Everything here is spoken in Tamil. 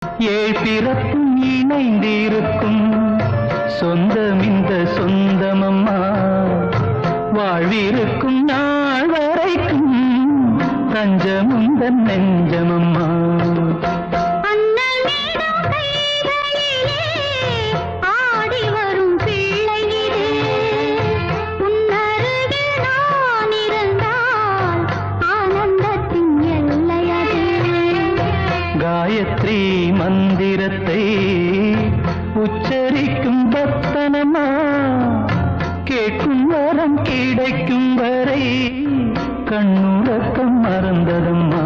ஏழ் பிறப்பும் இணைந்திருக்கும் சொந்தம் இந்த சொந்தமம்மா, வாழ்விருக்கும் நாள் வரைக்கும் தஞ்சமுந்த நெஞ்சமம்மா. காயத்ரி மந்திரத்தை உச்சரிக்கும் பக்தனம்மா, கேட்கும் வரம் கிடைக்கும் வரை கண்ணுறக்கம் மறந்ததம்மா.